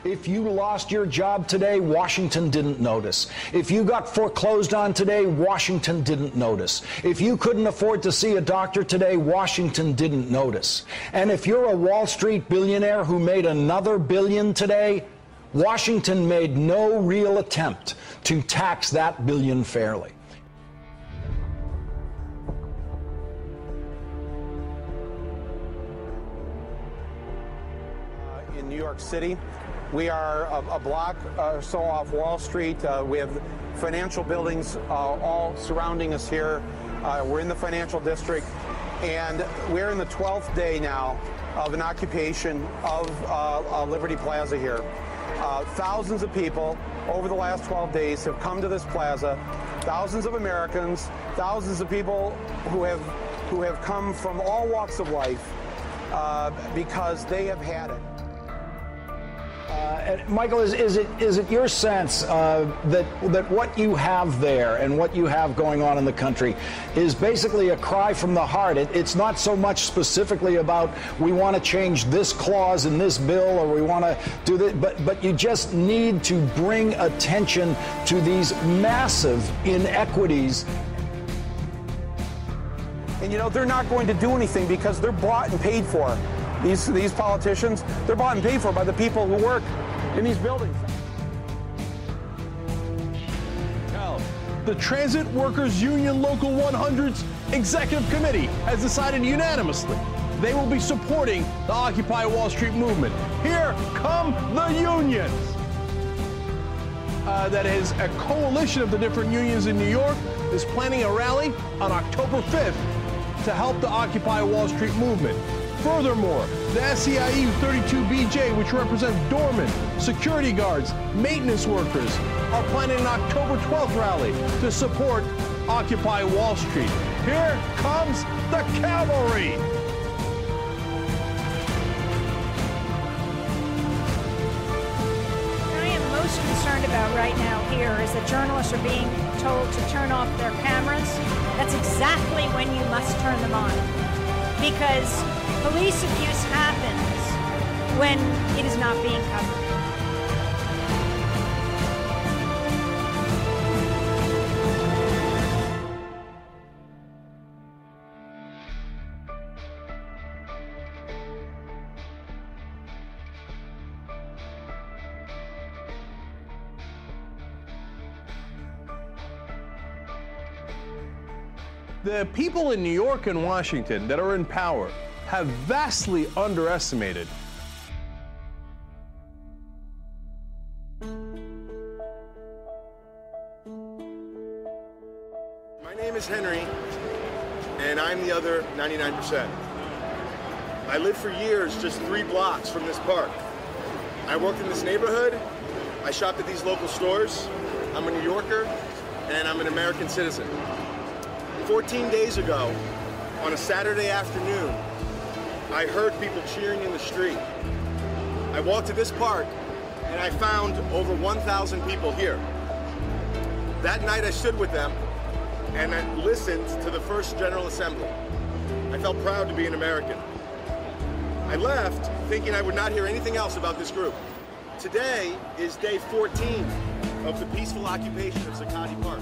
If you lost your job today, Washington didn't notice. If you got foreclosed on today, Washington didn't notice. If you couldn't afford to see a doctor today, Washington didn't notice. And if you're a Wall Street billionaire who made another billion today, Washington made no real attempt to tax that billion fairly. In New York City, we are a block or so off Wall Street. We have financial buildings all surrounding us here. We're in the financial district, and we're in the 12th day now of an occupation of Liberty Plaza here. Thousands of people over the last 12 days have come to this plaza. Thousands of Americans, thousands of people who have come from all walks of life because they have had it. Michael, is it your sense that what you have there and what you have going on in the country is basically a cry from the heart? It's not so much specifically about we want to change this clause in this bill or we want to do this, but you just need to bring attention to these massive inequities. And you know, they're not going to do anything because they're bought and paid for. These politicians, they're bought and paid for by the people who work in these buildings. The Transit Workers Union Local 100's Executive Committee has decided unanimously they will be supporting the Occupy Wall Street movement. Here come the unions. That is, a coalition of the different unions in New York is planning a rally on October 5th to help the Occupy Wall Street movement. Furthermore, the SEIU 32BJ, which represents doormen, security guards, maintenance workers, are planning an October 12th rally to support Occupy Wall Street. Here comes the cavalry. What I am most concerned about right now here is that journalists are being told to turn off their cameras. That's exactly when you must turn them on, because police abuse happens when it is not being covered. The people in New York and Washington that are in power have vastly underestimated My name is Henry, and I'm the other 99%. I lived for years just 3 blocks from this park. I worked in this neighborhood, I shopped at these local stores, I'm a New Yorker, and I'm an American citizen. 14 days ago, on a Saturday afternoon, I heard people cheering in the street. I walked to this park, and I found over 1,000 people here. That night I stood with them, and I listened to the first General Assembly. I felt proud to be an American. I left thinking I would not hear anything else about this group. Today is day 14 of the peaceful occupation of Zuccotti Park.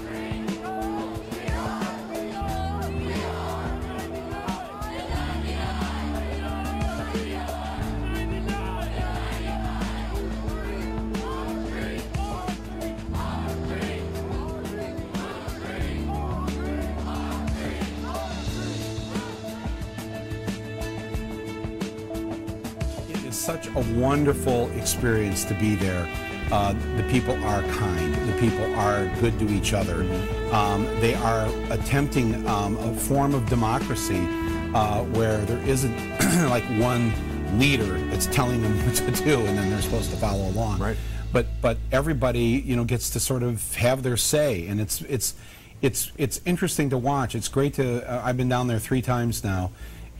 Such a wonderful experience to be there. The people are kind. The people are good to each other. They are attempting a form of democracy where there isn't like one leader that's telling them what to do and then they're supposed to follow along. Right. But everybody, you know, gets to sort of have their say, and it's interesting to watch. It's great to. I've been down there 3 times now.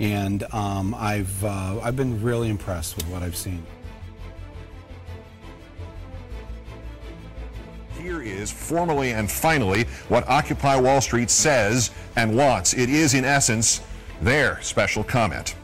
And I've been really impressed with what I've seen. Here is formally and finally what Occupy Wall Street says and wants. It is, in essence, their special comment.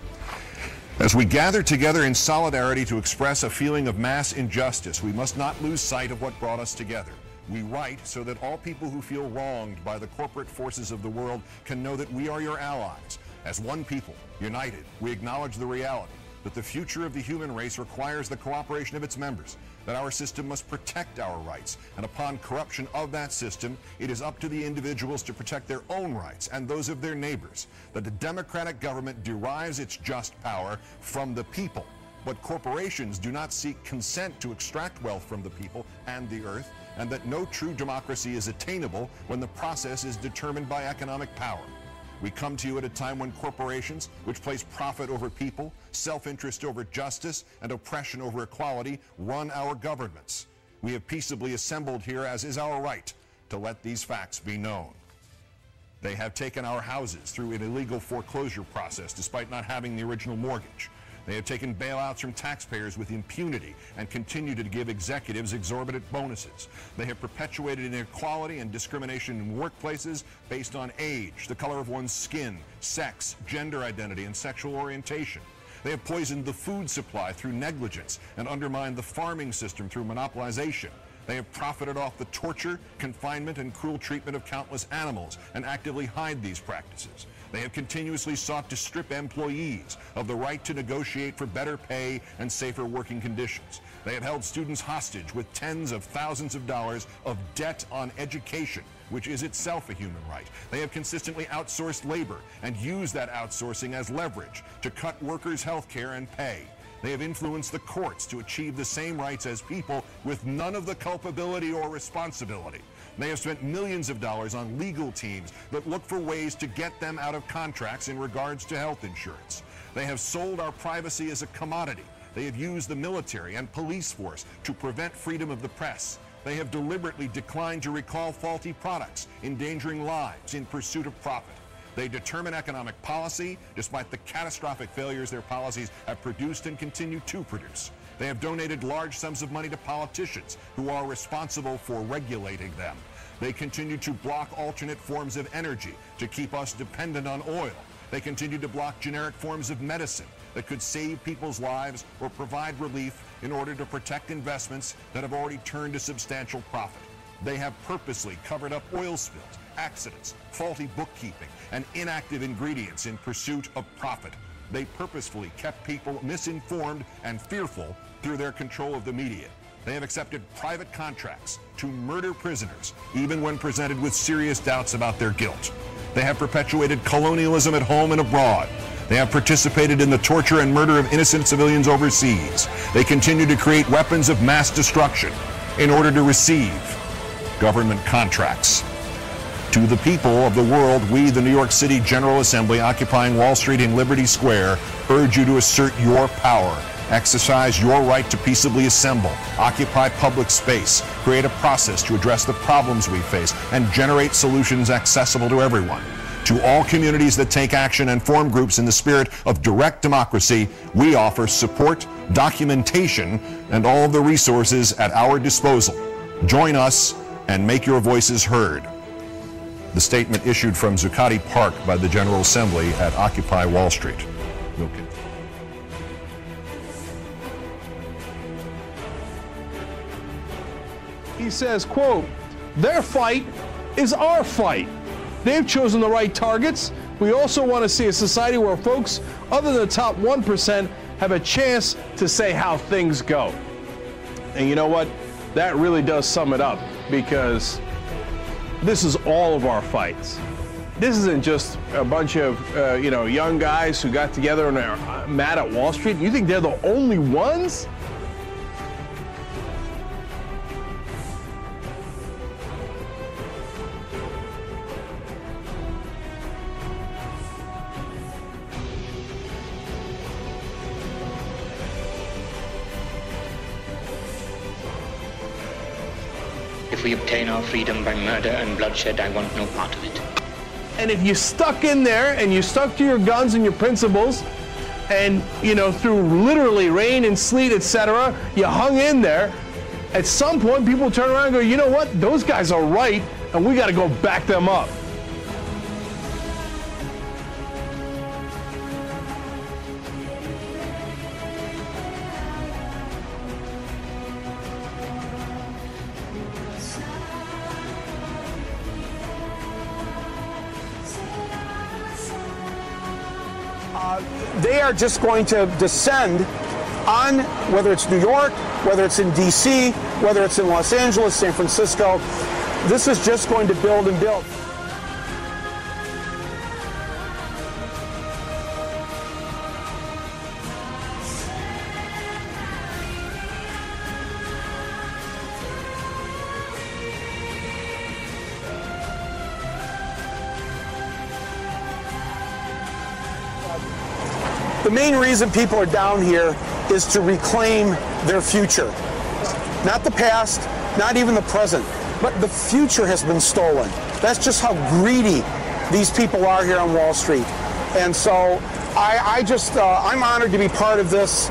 As we gather together in solidarity to express a feeling of mass injustice, we must not lose sight of what brought us together. We write so that all people who feel wronged by the corporate forces of the world can know that we are your allies. As one people, united, we acknowledge the reality that the future of the human race requires the cooperation of its members, that our system must protect our rights, and upon corruption of that system, it is up to the individuals to protect their own rights and those of their neighbors, that the democratic government derives its just power from the people, but corporations do not seek consent to extract wealth from the people and the earth, and that no true democracy is attainable when the process is determined by economic power. We come to you at a time when corporations, which place profit over people, self-interest over justice, and oppression over equality, run our governments. We have peaceably assembled here, as is our right, to let these facts be known. They have taken our houses through an illegal foreclosure process despite not having the original mortgage. They have taken bailouts from taxpayers with impunity and continue to give executives exorbitant bonuses. They have perpetuated inequality and discrimination in workplaces based on age, the color of one's skin, sex, gender identity, and sexual orientation. They have poisoned the food supply through negligence and undermined the farming system through monopolization. They have profited off the torture, confinement, and cruel treatment of countless animals and actively hide these practices. They have continuously sought to strip employees of the right to negotiate for better pay and safer working conditions. They have held students hostage with tens of thousands of dollars of debt on education, which is itself a human right. They have consistently outsourced labor and used that outsourcing as leverage to cut workers' health care and pay. They have influenced the courts to achieve the same rights as people with none of the culpability or responsibility. They have spent millions of dollars on legal teams that look for ways to get them out of contracts in regards to health insurance. They have sold our privacy as a commodity. They have used the military and police force to prevent freedom of the press. They have deliberately declined to recall faulty products, endangering lives in pursuit of profit. They determine economic policy despite the catastrophic failures their policies have produced and continue to produce. They have donated large sums of money to politicians who are responsible for regulating them. They continue to block alternate forms of energy to keep us dependent on oil. They continue to block generic forms of medicine that could save people's lives or provide relief in order to protect investments that have already turned a substantial profit. They have purposely covered up oil spills, accidents, faulty bookkeeping, and inactive ingredients in pursuit of profit. They purposefully kept people misinformed and fearful through their control of the media. They have accepted private contracts to murder prisoners, even when presented with serious doubts about their guilt. They have perpetuated colonialism at home and abroad. They have participated in the torture and murder of innocent civilians overseas. They continue to create weapons of mass destruction in order to receive government contracts. To the people of the world, we, the New York City General Assembly, occupying Wall Street and Liberty Square, urge you to assert your power, exercise your right to peaceably assemble, occupy public space, create a process to address the problems we face, and generate solutions accessible to everyone. To all communities that take action and form groups in the spirit of direct democracy, we offer support, documentation, and all of the resources at our disposal. Join us and make your voices heard. The statement issued from Zuccotti Park by the General Assembly at Occupy Wall Street. He says, quote, "Their fight is our fight. They've chosen the right targets. We also want to see a society where folks other than the top 1% have a chance to say how things go." And you know what? That really does sum it up, because this is all of our fights. This isn't just a bunch of young guys who got together and are mad at Wall Street. You think they're the only ones? If we obtain our freedom by murder and bloodshed, I want no part of it. And if you stuck in there and you stuck to your guns and your principles, and through literally rain and sleet, etc., you hung in there, at some point people turn around and go, you know what, those guys are right, and we got to go back them up. they are just going to descend on, whether it's New York, whether it's in D.C., whether it's in Los Angeles, San Francisco. This is just going to build and build. The main reason people are down here is to reclaim their future. Not the past, not even the present, but the future has been stolen. That's just how greedy these people are here on Wall Street. And so I'm honored to be part of this.